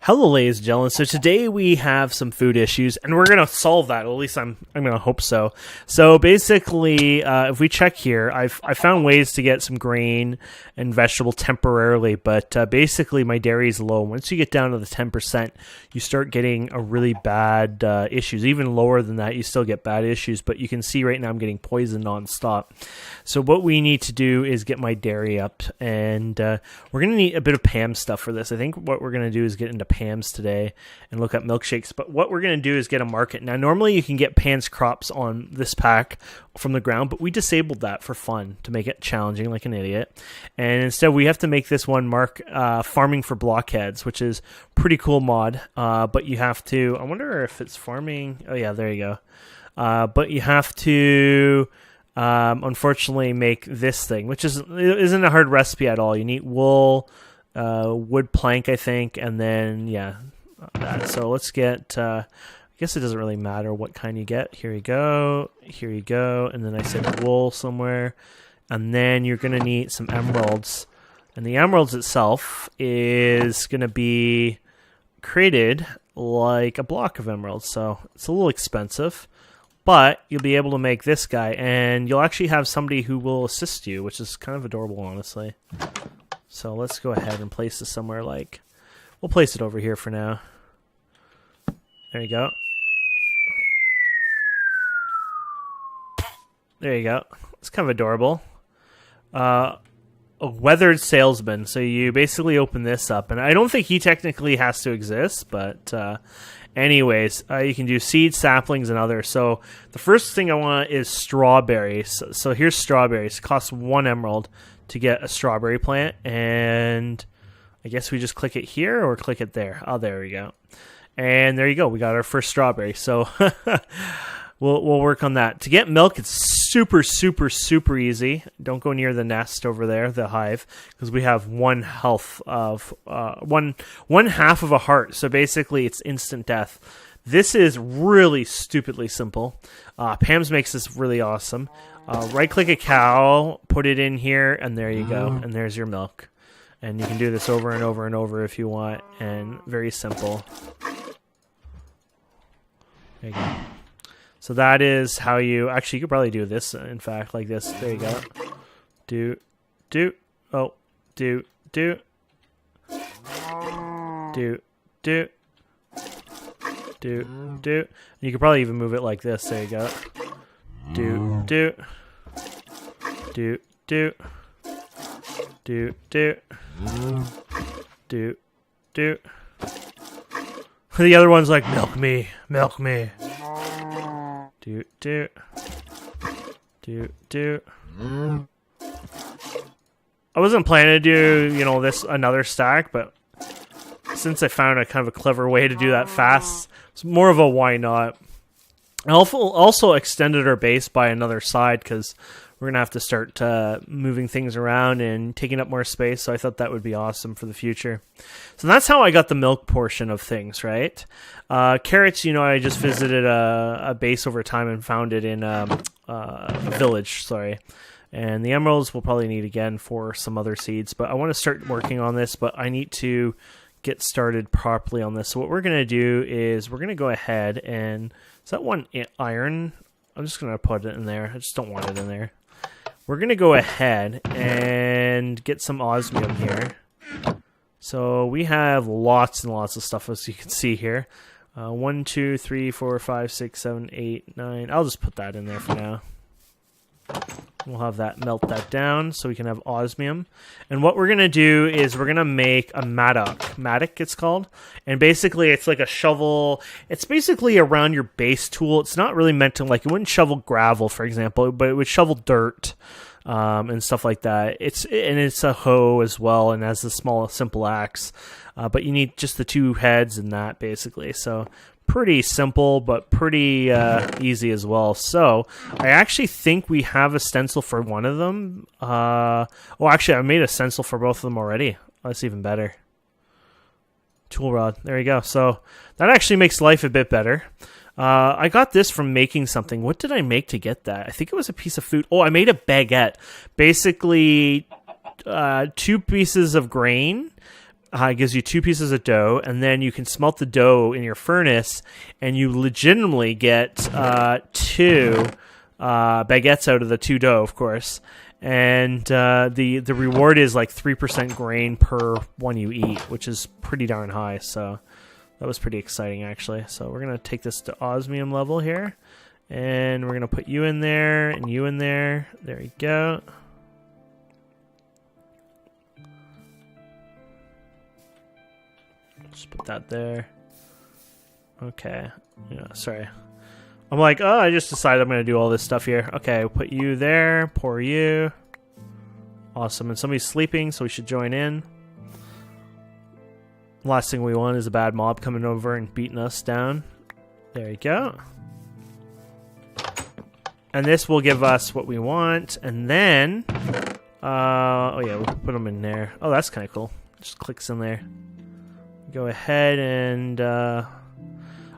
Hello, ladies and gentlemen. So today we have some food issues, and we're gonna solve that. At least I'm gonna hope so. So basically, if we check here, I found ways to get some grain and vegetable temporarily, but basically my dairy is low. Once you get down to the 10%, you start getting a really bad issues. Even lower than that, you still get bad issues. But you can see right now I'm getting poisoned nonstop. So what we need to do is get my dairy up, and we're gonna need a bit of Pam stuff for this. I think what we're gonna do is get into Pam's today and look at milkshakes, but what we're going to do is get a market. Now normally you can get Pam's crops on this pack from the ground, but we disabled that for fun to make it challenging like an idiot, and instead we have to make this one farming for Blockheads, which is pretty cool mod, but you have to, I wonder if it's farming, oh yeah, there you go, but you have to unfortunately make this thing, which isn't a hard recipe at all. You need wool, wood plank, I think, and then that. So let's get I guess it doesn't really matter what kind you get. Here you go, and then I said wool somewhere, and then you're gonna need some emeralds, and the emeralds itself is gonna be created like a block of emeralds, so it's a little expensive, but you'll be able to make this guy, and you'll actually have somebody who will assist you, which is kind of adorable, honestly. So let's go ahead and place this somewhere, like, we'll place it over here for now. There you go. There you go. It's kind of adorable. A weathered salesman. So you basically open this up, and I don't think he technically has to exist, but anyways, you can do seeds, saplings, and others. So the first thing I want is strawberries. So here's strawberries. It costs 1 emerald to get a strawberry plant, and I guess we just click it here or click it there. Oh, there we go. And there you go. We got our first strawberry. So we'll work on that. To get milk, it's super, super, super easy. Don't go near the nest over there, the hive, because we have one half of a heart. So basically, it's instant death. This is really stupidly simple. Pam's makes this really awesome. Right-click a cow, put it in here, and there you go. And there's your milk. And you can do this over and over and over if you want, and very simple. There you go. So that is how you... Actually, you could probably do this, in fact, like this. There you go. Do. Oh, do. Do. You could probably even move it like this. There you go. Do. The other one's like, milk me. Do. I wasn't planning to do, this another stack, but since I found a kind of a clever way to do that fast, it's more of a why not. I also extended our base by another side because we're going to have to start moving things around and taking up more space, so I thought that would be awesome for the future. So that's how I got the milk portion of things, right? Carrots, I just visited a base over time and found it in a village, sorry. And the emeralds we'll probably need again for some other seeds, but I want to start working on this, but I need to get started properly on this. So what we're going to do is we're going to go ahead and... Is that one iron? I'm just going to put it in there. I just don't want it in there. We're going to go ahead and get some osmium here. So we have lots and lots of stuff, as you can see here. 1, 2, 3, 4, 5, 6, 7, 8, 9. I'll just put that in there for now. We'll have that, melt that down so we can have osmium. And what we're going to do is we're going to make a mattock it's called. And basically it's like a shovel. It's basically around your base tool. It's not really meant to, like, it wouldn't shovel gravel, for example, but it would shovel dirt and stuff like that. It's a hoe as well, and has a small, simple axe. But you need just the 2 heads and that, basically. So pretty simple, but pretty easy as well. So I actually think we have a stencil for one of them. Actually, I made a stencil for both of them already. That's even better. Tool rod. There you go. So that actually makes life a bit better. I got this from making something. What did I make to get that? I think it was a piece of food. Oh, I made a baguette. Basically, 2 pieces of grain It gives you 2 pieces of dough, and then you can smelt the dough in your furnace, and you legitimately get 2 baguettes out of the 2 dough, of course. And the reward is like 3% grain per one you eat, which is pretty darn high. So that was pretty exciting, actually. So we're gonna take this to osmium level here, and we're gonna put you in there and you in there. There you go. Just put that there. Okay. Yeah, sorry. I'm like, oh, I just decided I'm going to do all this stuff here. Okay, put you there. Pour you. Awesome. And somebody's sleeping, so we should join in. Last thing we want is a bad mob coming over and beating us down. There you go. And this will give us what we want. And then... oh, yeah, we'll put them in there. Oh, that's kind of cool. Just clicks in there. Go ahead and I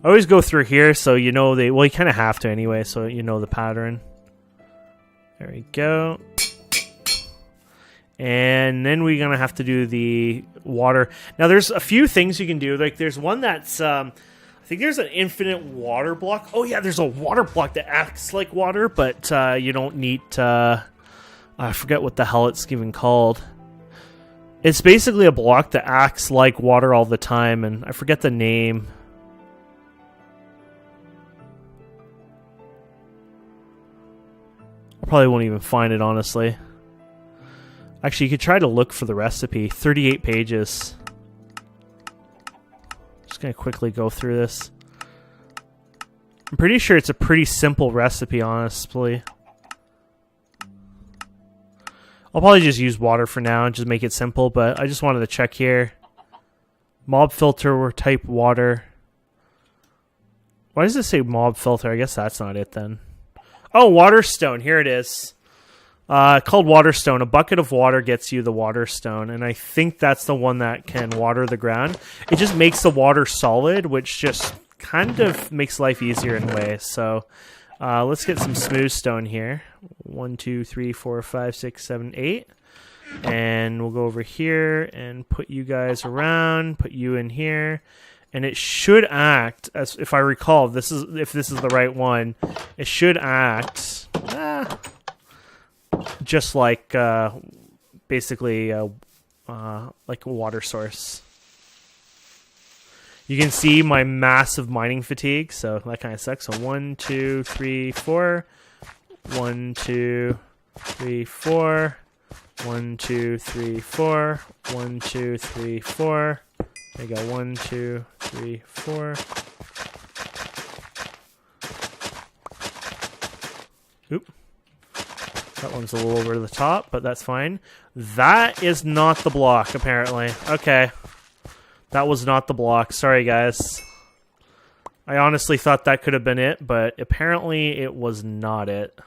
always go through here so you know well, you kind of have to anyway, so you know the pattern. There we go. And then we're gonna have to do the water. Now there's a few things you can do. Like there's one that's I think there's an infinite water block. Oh yeah, there's a water block that acts like water, but you don't need I forget what the hell it's even called. It's basically a block that acts like water all the time, and I forget the name. I probably won't even find it, honestly. Actually, you could try to look for the recipe. 38 pages. Just gonna quickly go through this. I'm pretty sure it's a pretty simple recipe, honestly. I'll probably just use water for now and just make it simple, but I just wanted to check here. Mob filter or type water. Why does it say mob filter? I guess that's not it then. Oh, waterstone. Here it is. Called waterstone. A bucket of water gets you the waterstone, and I think that's the one that can water the ground. It just makes the water solid, which just kind of makes life easier in ways. So let's get some smooth stone here. 1, 2, 3, 4, 5, 6, 7, 8. And we'll go over here and put you guys around, put you in here. And it should act, as if I recall, if this is the right one, it should act just like basically like a water source. You can see my massive mining fatigue, so that kind of sucks. So 1, 2, 3, 4. 1, 2, 3, 4. 1, 2, 3, 4. 1, 2, 3, 4. There you go. 1, 2, 3, 4. Oop. That one's a little over the top, but that's fine. That is not the block, apparently. Okay. That was not the block. Sorry, guys. I honestly thought that could have been it, but apparently it was not it.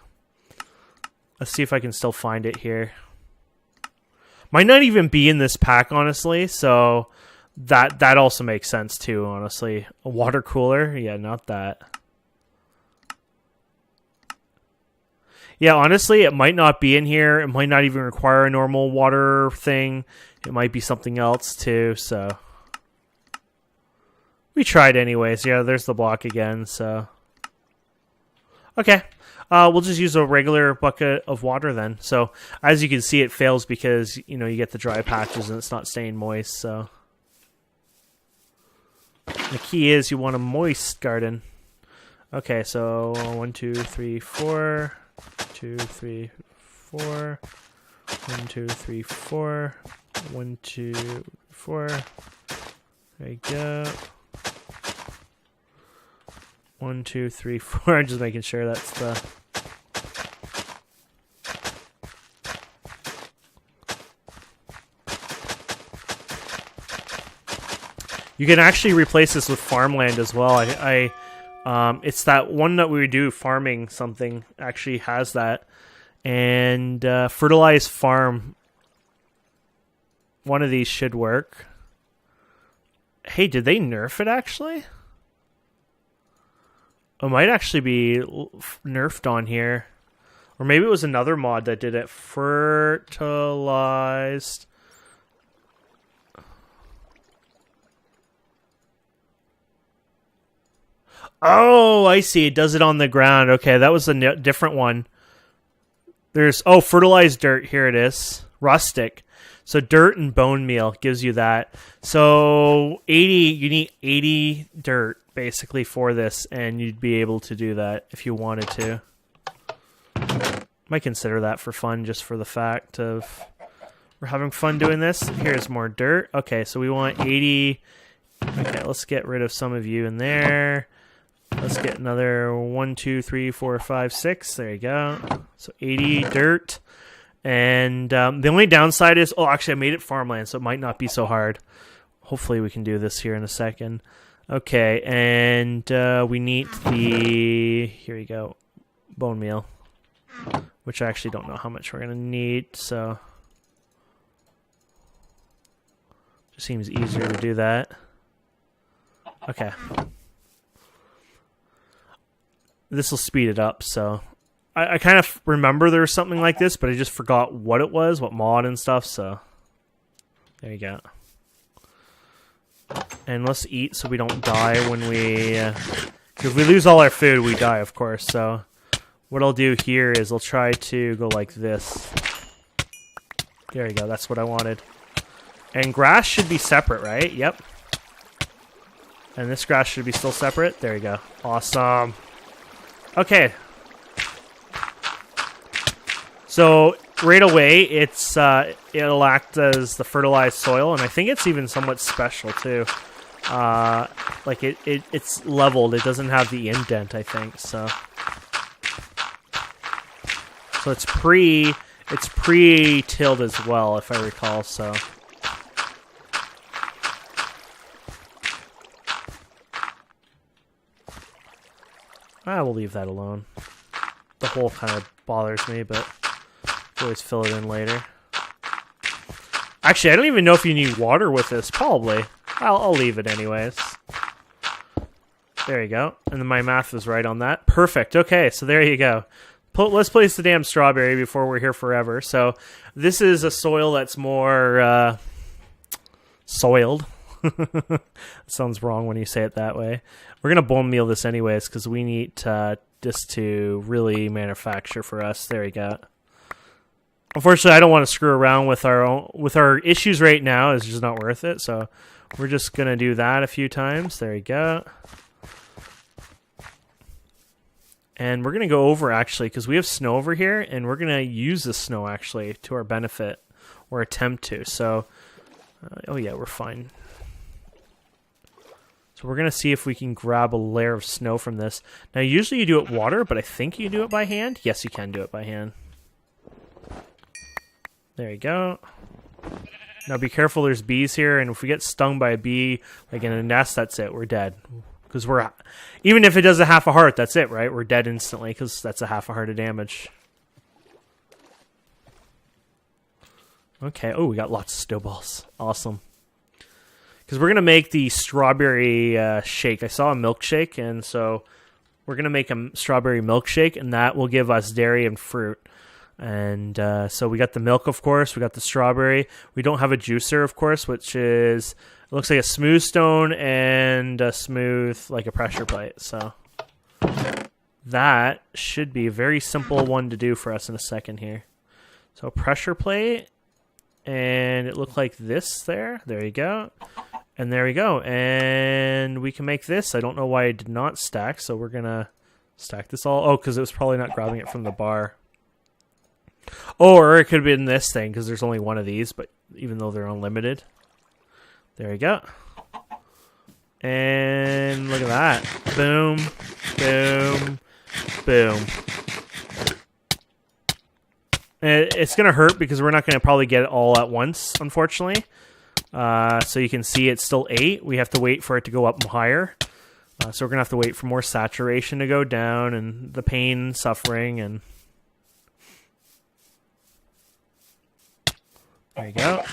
Let's see if I can still find it here. Might not even be in this pack, honestly, so that also makes sense too, honestly. A water cooler? Yeah, not that. Yeah, honestly, it might not be in here. It might not even require a normal water thing. It might be something else too, so... We tried anyways. Yeah, there's the block again, so... Okay. We'll just use a regular bucket of water then. So, as you can see, it fails because, you know, you get the dry patches and it's not staying moist, so... The key is you want a moist garden. Okay, so 1, 2, 3, 4... 2, 3, 4. 1, 2, 3, 4. 1, 2, 4. There you go. 1, 2, 3, 4. Just making sure that's the... You can actually replace this with farmland as well. It's that one that we do, farming something, actually has that. And fertilized farm. One of these should work. Hey, did they nerf it actually? It might actually be nerfed on here. Or maybe it was another mod that did it. Fertilized. Oh, I see. It does it on the ground. Okay, that was a different one. There's, fertilized dirt. Here it is. Rustic. So dirt and bone meal gives you that. So you need 80 dirt basically for this, and you'd be able to do that if you wanted to. Might consider that for fun, just for the fact of we're having fun doing this. Here's more dirt. Okay, so we want 80. Okay, let's get rid of some of you in there. Let's get another 1, 2, 3, 4, 5, 6. There you go. So 80 dirt. And the only downside is, actually I made it farmland, so it might not be so hard. Hopefully we can do this here in a second. Okay, and we need here you go, bone meal, which I actually don't know how much we're going to need, so just seems easier to do that. Okay. This will speed it up, so I kind of remember there was something like this, but I just forgot what it was, what mod and stuff, so there you go. And let's eat so we don't die when we... if we lose all our food, we die, of course, so what I'll do here is I'll try to go like this. There you go, that's what I wanted. And grass should be separate, right? Yep. And this grass should be still separate. There you go. Awesome. Okay. So right away, it'll act as the fertilized soil, and I think it's even somewhat special too. Like it's leveled. It doesn't have the indent, I think. So it's pre-tilled as well, if I recall. So. We'll leave that alone. The hole kind of bothers me, but always fill it in later. Actually, I don't even know if you need water with this. Probably. I'll leave it anyways. There you go. And then my math was right on that. Perfect. Okay, so there you go. Let's place the damn strawberry before we're here forever. So this is a soil that's more soiled. It sounds wrong when you say it that way. We're going to bone meal this anyways because we need this to really manufacture for us. There you go. Unfortunately, I don't want to screw around with our issues right now. It's just not worth it. So we're just going to do that a few times. There you go. And we're going to go over, actually, because we have snow over here, and we're going to use the snow, actually, to our benefit, or attempt to. So, oh yeah, we're fine. So we're going to see if we can grab a layer of snow from this. Now, usually you do it water, but I think you do it by hand. Yes, you can do it by hand. There you go. Now, be careful, there's bees here, and if we get stung by a bee, like in a nest, that's it. We're dead. Because even if it does a half a heart, that's it, right? We're dead instantly because that's a half a heart of damage. Okay. Oh, we got lots of snowballs. Awesome. Because we're going to make the strawberry shake. I saw a milkshake, and so we're going to make a strawberry milkshake, and that will give us dairy and fruit. And so we got the milk, of course. We got the strawberry. We don't have a juicer, of course, which is... It looks like a smooth stone and a smooth, like a pressure plate. So that should be a very simple one to do for us in a second here. So pressure plate, and it looked like this there. There you go. And there we go. And we can make this. I don't know why I did not stack, so we're going to stack this all. Oh, because it was probably not grabbing it from the bar. Or it could have been this thing, because there's only one of these, but even though they're unlimited. There we go. And look at that. Boom, boom, boom. And it's going to hurt because we're not going to probably get it all at once, unfortunately. So you can see it's still 8. We have to wait for it to go up higher. So we're going to have to wait for more saturation to go down and the pain, suffering, and... There you go.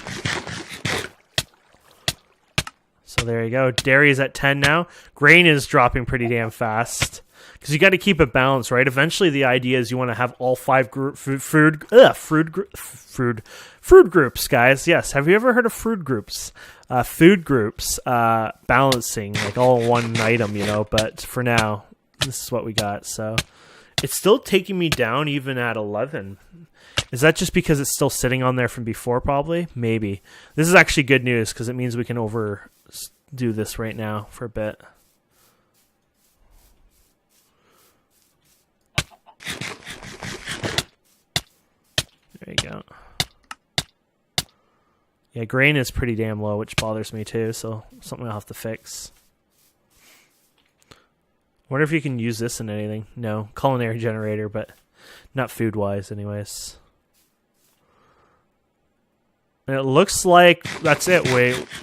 So there you go. Dairy is at 10 now. Grain is dropping pretty damn fast. Because you got to keep it balanced, right? Eventually the idea is you want to have all 5 food groups, guys. Yes. Have you ever heard of food groups? food groups balancing, like all in one item, you know. But for now, this is what we got. So it's still taking me down even at 11. Is that just because it's still sitting on there from before? Probably. Maybe. This is actually good news because it means we can do this right now for a bit. There you go. Yeah, grain is pretty damn low, which bothers me too, so something I'll have to fix. Wonder if you can use this in anything. No, culinary generator, but not food-wise anyways. And it looks like that's it.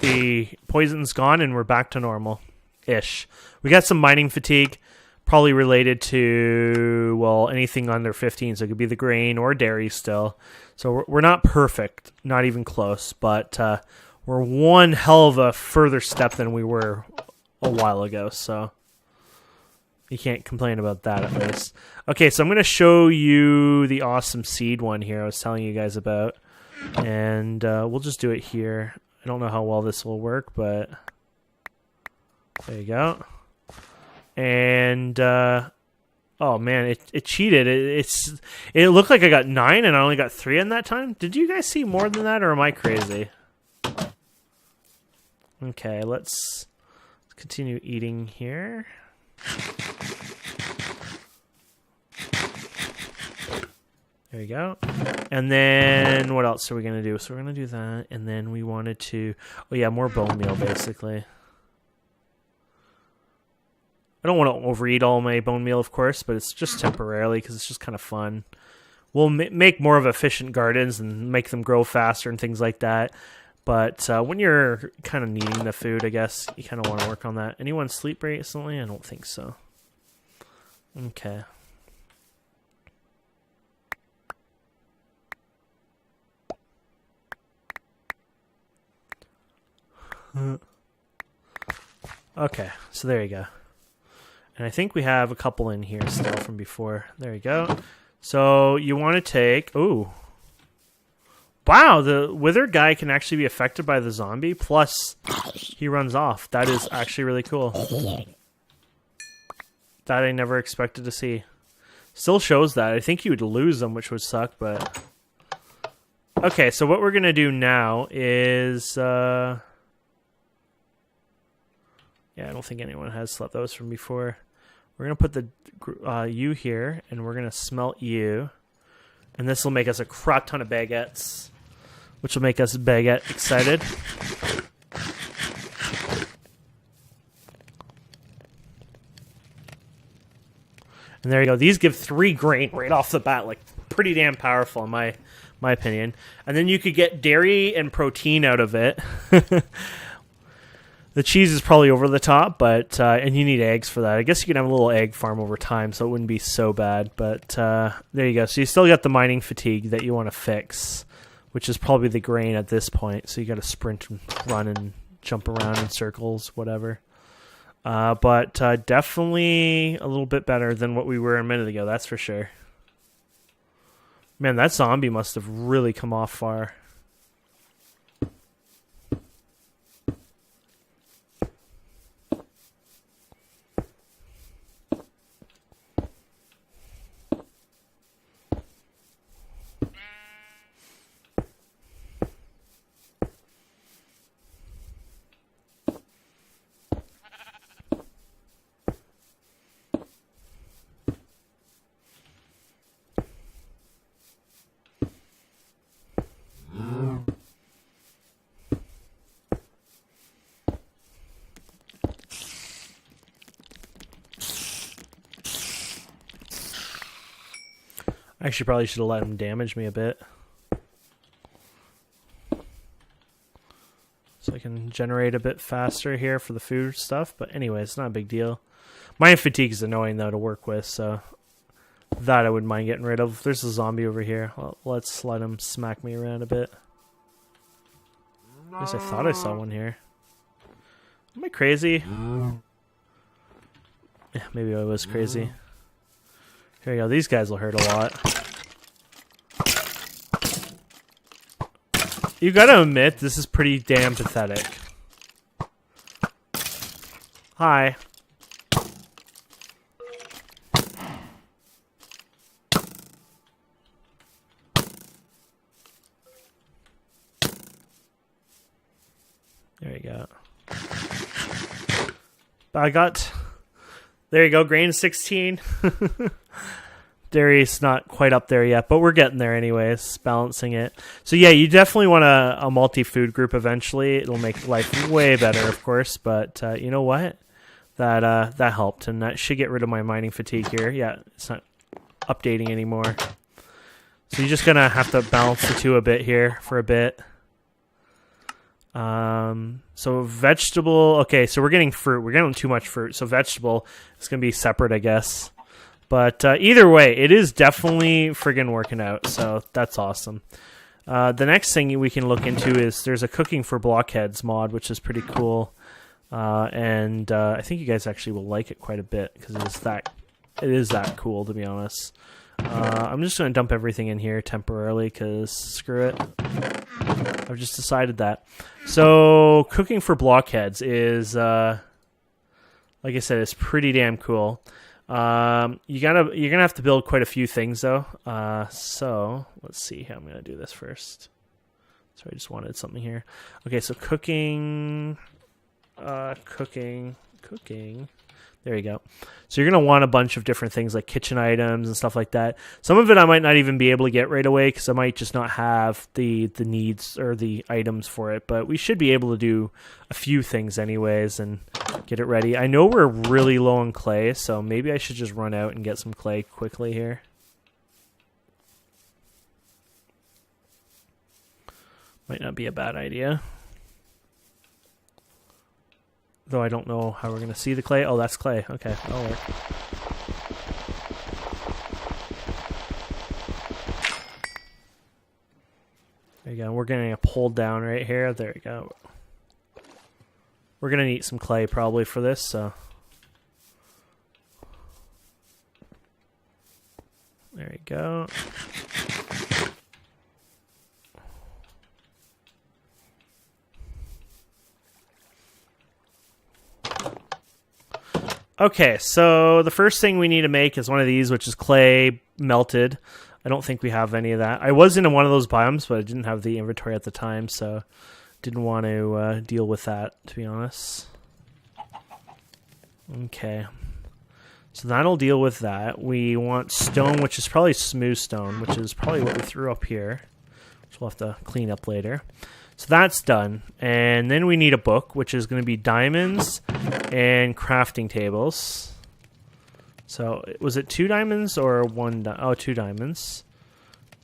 The poison's gone and we're back to normal-ish. We got some mining fatigue, probably related to, well, anything under 15, so it could be the grain or dairy still. So we're not perfect, not even close, but we're one hell of a further step than we were a while ago, so you can't complain about that at least. Okay, so I'm going to show you the awesome seed one here I was telling you guys about, and we'll just do it here. I don't know how well this will work, but there you go. And oh man, it cheated. It looked like I got 9 and I only got 3 in that time. Did you guys see more than that, or am I crazy? Okay, let's continue eating here. There you go. And then what else are we gonna do? So we're gonna do that, and then we wanted to, oh yeah, more bone meal basically. I don't want to overeat all my bone meal, of course, but it's just temporarily because it's just kind of fun. We'll make more of efficient gardens and make them grow faster and things like that. But when you're kind of needing the food, I guess, you kind of want to work on that. Anyone sleep recently? I don't think so. Okay. Okay, so there you go. And I think we have a couple in here still from before. There you go. So you want to take... Ooh. Wow, the withered guy can actually be affected by the zombie, plus he runs off. That is actually really cool. That I never expected to see. Still shows that. I think you would lose them, which would suck, but... Okay, so what we're going to do now is... Yeah, I don't think anyone has slept those from before. We're going to put the you here, and we're going to smelt you. And this will make us a crap ton of baguettes, which will make us baguette excited. And there you go. These give 3 grain right off the bat, like pretty damn powerful in my opinion. And then you could get dairy and protein out of it. The cheese is probably over the top, but and you need eggs for that. I guess you can have a little egg farm over time, so it wouldn't be so bad. But there you go. So you still got the mining fatigue that you want to fix, which is probably the grain at this point. So you got to sprint and run and jump around in circles, whatever. But definitely a little bit better than what we were a minute ago, that's for sure. Man, that zombie must have really come off far. I actually probably should have let him damage me a bit. So I can generate a bit faster here for the food stuff. But anyway, it's not a big deal. Mining fatigue is annoying, though, to work with. So that I wouldn't mind getting rid of. There's a zombie over here. Well, let's let him smack me around a bit. At least I thought I saw one here. Am I crazy? Yeah, maybe I was crazy. Here we go. These guys will hurt a lot. You gotta admit, this is pretty damn pathetic. Hi. There you go. There you go, grain 16. Dairy's not quite up there yet, but we're getting there anyways, balancing it. So yeah, you definitely want a multi-food group eventually. It'll make life way better, of course, but you know what? That helped, and that should get rid of my mining fatigue here. Yeah, it's not updating anymore. So you're just gonna have to balance the two a bit here for a bit. So vegetable, okay, so we're getting fruit. We're getting too much fruit, so vegetable is gonna be separate, I guess. But either way, it is definitely friggin' working out, so that's awesome. The next thing we can look into is there's a cooking for Blockheads mod, which is pretty cool. And I think you guys actually will like it quite a bit because it is that cool, to be honest. I'm just going to dump everything in here temporarily because screw it. I've just decided that. So cooking for Blockheads is, like I said, it's pretty damn cool. You're gonna have to build quite a few things though. So let's see how I'm gonna do this first. So I just wanted something here. Okay, so cooking. There you go. So you're going to want a bunch of different things like kitchen items and stuff like that. Some of it I might not even be able to get right away because I might just not have the needs or the items for it. But we should be able to do a few things anyways and get it ready. I know we're really low on clay, so maybe I should just run out and get some clay quickly here. Might not be a bad idea. Though I don't know how we're going to see the clay. Oh, that's clay. Okay, that'll work. There you go. We're getting a pull down right here. There you go. We're going to need some clay probably for this, so. There you go. Okay, so the first thing we need to make is one of these, which is clay melted. I don't think we have any of that. I was in one of those biomes, but I didn't have the inventory at the time, so didn't want to deal with that, to be honest. Okay, so that'll deal with that. We want stone, which is probably smooth stone, which is probably what we threw up here, which we'll have to clean up later. So that's done. And then we need a book, which is going to be diamonds and crafting tables. So was it 2 diamonds or 1? Oh, 2 diamonds.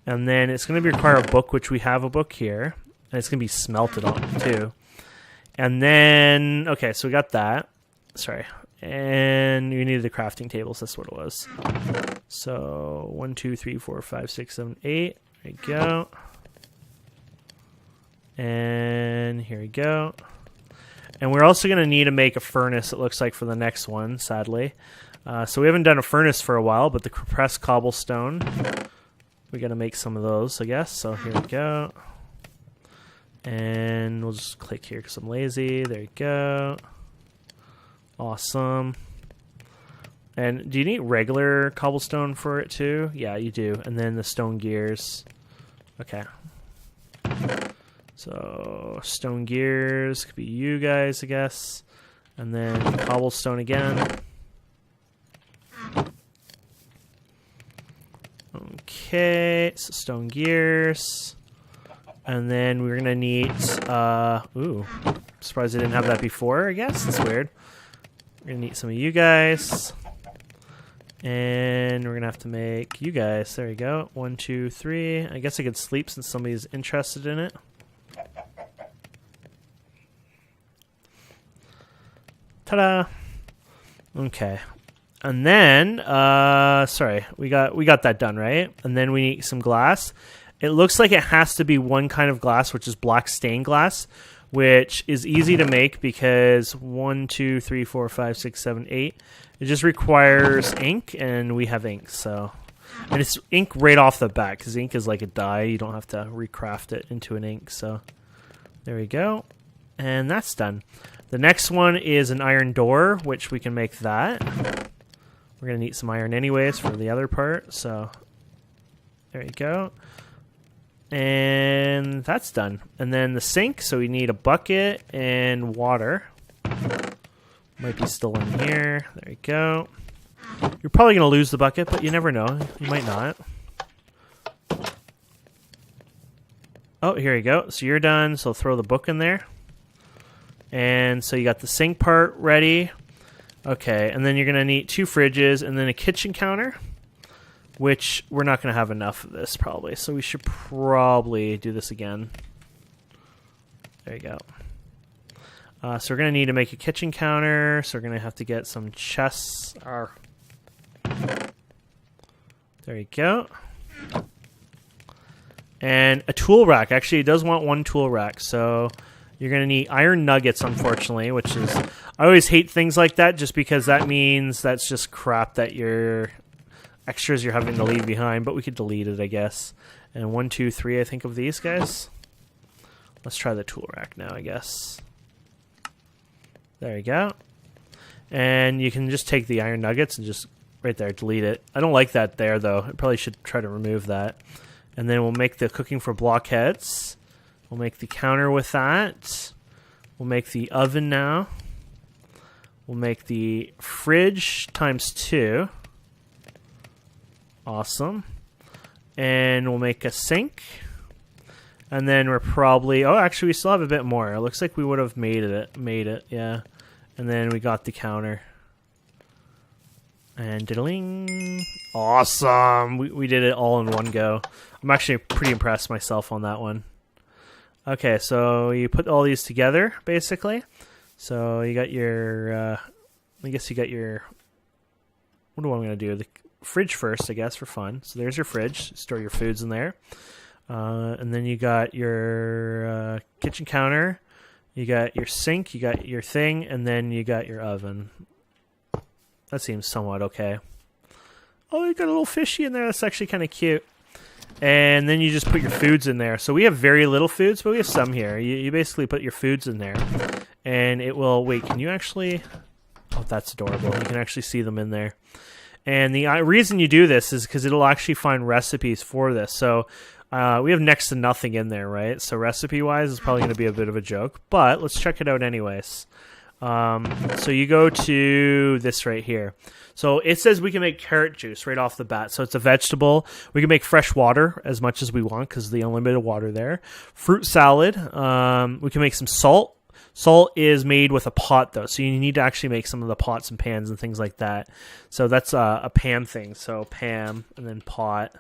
And then it's going to require a book, which we have a book here. And it's going to be smelted on too. And then, okay, so we got that. Sorry. And we needed the crafting tables. That's what it was. So 1, 2, 3, 4, 5, 6, 7, 8. There you go. And here we go. And we're also going to need to make a furnace, it looks like, for the next one, sadly. So we haven't done a furnace for a while, but the compressed cobblestone, we got to make some of those, I guess. So here we go. And we'll just click here because I'm lazy. There you go. Awesome. And do you need regular cobblestone for it too? Yeah, you do. And then the stone gears. Okay. So, stone gears could be you guys, I guess. And then cobblestone again. Okay, so stone gears. And then we're going to need, ooh, surprised I didn't have that before, I guess. That's weird. We're going to need some of you guys. And we're going to have to make you guys. There you go. 1, 2, 3. I guess I could sleep since somebody's interested in it. Ta-da! Okay. And then, sorry, we got that done, right? And then we need some glass. It looks like it has to be one kind of glass, which is black stained glass, which is easy to make because 1, 2, 3, 4, 5, 6, 7, 8. It just requires ink, and we have ink, so. And it's ink right off the bat, because ink is like a dye. You don't have to recraft it into an ink, so. There we go. And that's done. The next one is an iron door, which we can make that. We're going to need some iron anyways for the other part, so there you go. And that's done. And then the sink, so we need a bucket and water. Might be still in here. There you go. You're probably going to lose the bucket, but you never know. You might not. Oh, here you go. So you're done, so throw the book in there. And so you got the sink part ready. Okay, and then you're going to need 2 fridges and then a kitchen counter, which we're not going to have enough of this probably. So we should probably do this again. There you go. So we're going to need to make a kitchen counter. So we're going to have to get some chests. There you go. And a tool rack. Actually, it does want 1 tool rack. So you're going to need iron nuggets, unfortunately, which is... I always hate things like that just because that means that's just crap that you're... extras you're having to leave behind, but we could delete it, I guess. And 1, 2, 3, I think, of these guys. Let's try the tool rack now, I guess. There you go. And you can just take the iron nuggets and just right there, delete it. I don't like that there, though. I probably should try to remove that. And then we'll make the cooking for blockheads. We'll make the counter with that. We'll make the oven now. We'll make the fridge ×2. Awesome. And we'll make a sink. And then we're probably... Oh, actually, we still have a bit more. It looks like we would have made it, yeah. And then we got the counter. And diddling. Awesome. We did it all in one go. I'm actually pretty impressed myself on that one. Okay, so you put all these together, basically. So you got your... I guess you got your... What do I going to do? The fridge first, I guess, for fun. So there's your fridge. Store your foods in there. And then you got your kitchen counter. You got your sink. You got your thing. And then you got your oven. That seems somewhat okay. Oh, you got a little fishy in there. That's actually kind of cute. And then you just put your foods in there. So we have very little foods, but we have some here. You basically put your foods in there. And it will... Wait, can you actually... Oh, that's adorable. You can actually see them in there. And the reason you do this is because it'll actually find recipes for this. So we have next to nothing in there, right? So recipe-wise, it's probably going to be a bit of a joke. But let's check it out anyways. So you go to this right here. So it says we can make carrot juice right off the bat. So it's a vegetable. We can make fresh water as much as we want because of the unlimited water there. Fruit salad. We can make some salt. Salt is made with a pot, though, so you need to actually make some of the pots and pans and things like that. So that's a Pam thing. So Pam and then pot.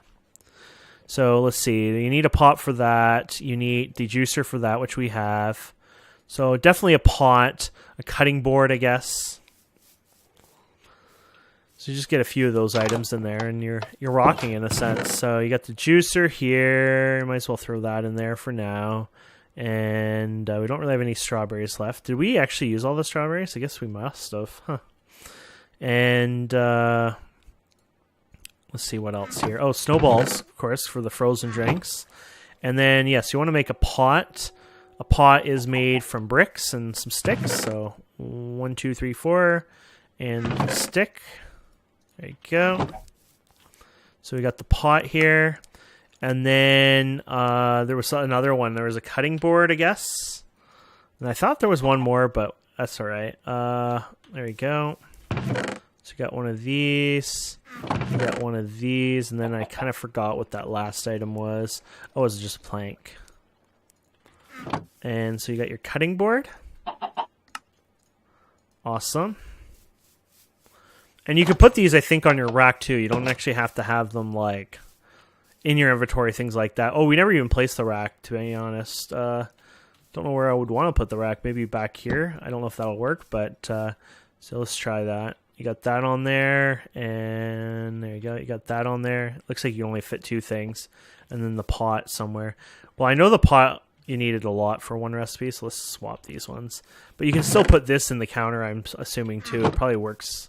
So let's see. You need a pot for that. You need the juicer for that, which we have. So definitely a pot, a cutting board, I guess. So you just get a few of those items in there, and you're rocking in a sense. So you got the juicer here. You might as well throw that in there for now. And we don't really have any strawberries left. Did we actually use all the strawberries? I guess we must have. Huh. And let's see what else here. Oh, snowballs, of course, for the frozen drinks. And then, yes, you want to make a pot. A pot is made from bricks and some sticks. So 1, 2, 3, 4. And a stick. There you go. So we got the pot here. And then there was another one. There was a cutting board, I guess. And I thought there was one more, but that's all right. There you go. So you got one of these. You got one of these. And then I kind of forgot what that last item was. Oh, it was just a plank. And so you got your cutting board. Awesome. And you can put these, I think, on your rack, too. You don't actually have to have them, like... in your inventory, things like that. Oh, we never even placed the rack, to be honest. Don't know where I would want to put the rack. Maybe back here. I don't know if that'll work, but so let's try that. You got that on there, and there you go. You got that on there. Looks like you only fit 2 things, and then the pot somewhere. Well, I know the pot you needed a lot for one recipe, so let's swap these ones. But you can still put this in the counter, I'm assuming, too. It probably works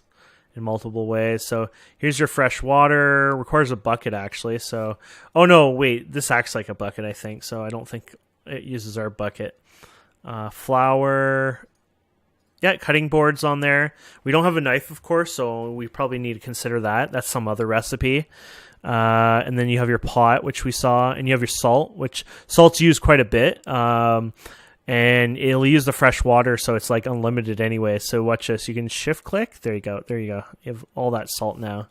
in multiple ways. So here's your fresh water. Requires a bucket, actually. So, oh no, wait, this acts like a bucket, I think. So I don't think it uses our bucket. Flour. yeah, cutting boards on there. We don't have a knife, of course, so we probably need to consider that. That's some other recipe. And then you have your pot, which we saw, and you have your salt, which salt's used quite a bit. And it'll use the fresh water, so it's like unlimited anyway. So watch this. You can shift click. There you go. There you go. You have all that salt now.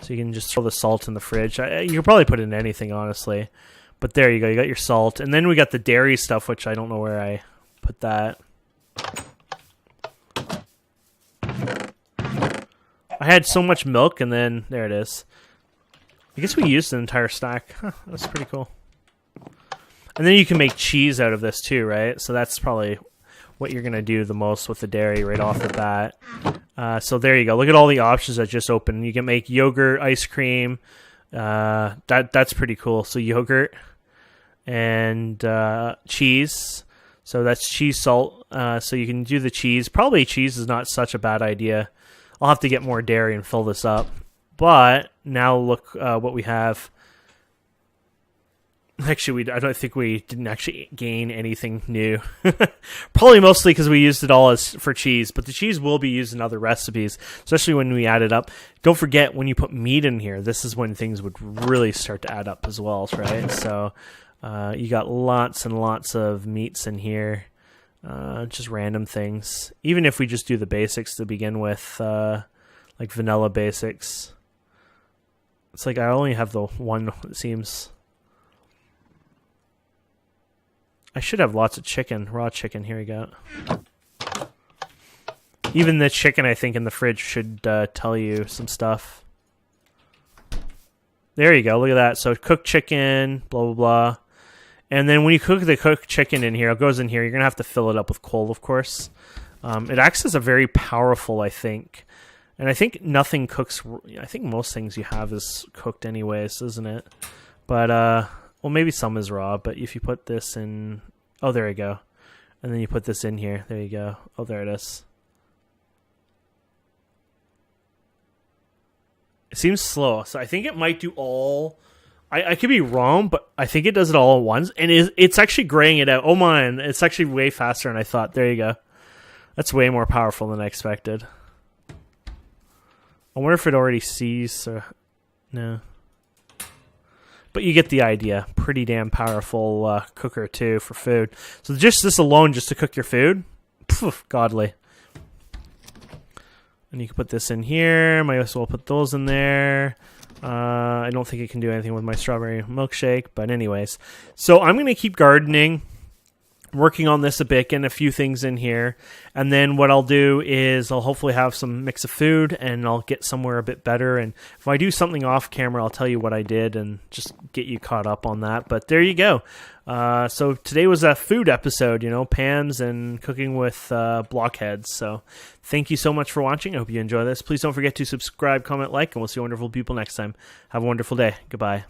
So you can just throw the salt in the fridge. You could probably put it in anything, honestly. But there you go. You got your salt. And then we got the dairy stuff, which I don't know where I put that. I had so much milk, and then there it is. I guess we used an entire stack. Huh, that's pretty cool. And then you can make cheese out of this too, right? So that's probably what you're going to do the most with the dairy right off the bat. So there you go. Look at all the options that just opened. You can make yogurt, ice cream. That's pretty cool. So yogurt and cheese. So that's cheese salt. So you can do the cheese. Probably cheese is not such a bad idea. I'll have to get more dairy and fill this up. But now look what we have. Actually, I don't think we didn't actually gain anything new. Probably mostly because we used it all as for cheese. But the cheese will be used in other recipes, especially when we add it up. Don't forget, when you put meat in here, this is when things would really start to add up as well, right? So you got lots and lots of meats in here. Just random things. Even if we just do the basics to begin with, like vanilla basics. It's like I only have the one, it seems. I should have lots of chicken, raw chicken. Here we go. Even the chicken, I think, in the fridge should tell you some stuff. There you go. Look at that. So cooked chicken, blah, blah, blah. And then when you cook the cooked chicken in here, it goes in here. You're going to have to fill it up with coal, of course. It acts as a very powerful, I think. And I think nothing cooks... I think most things you have is cooked anyways, isn't it? But... well, maybe some is raw, but if you put this in... Oh, there you go. And then you put this in here. There you go. Oh, there it is. It seems slow, so I think it might do all... I could be wrong, but I think it does it all at once, and it's actually graying it out. Oh, man, it's actually way faster than I thought. There you go. That's way more powerful than I expected. I wonder if it already sees... no. But you get the idea. Pretty damn powerful cooker, too, for food. So just this alone, just to cook your food, poof, godly. And you can put this in here. Might as well put those in there. I don't think it can do anything with my strawberry milkshake. But anyways. So I'm going to keep gardening. Working on this a bit, getting a few things in here. And then what I'll do is I'll hopefully have some mix of food and I'll get somewhere a bit better. And if I do something off camera, I'll tell you what I did and just get you caught up on that. But there you go. So today was a food episode, pans and cooking with Blockheads. So thank you so much for watching. I hope you enjoy this. Please don't forget to subscribe, comment, like, and we'll see wonderful people next time. Have a wonderful day. Goodbye.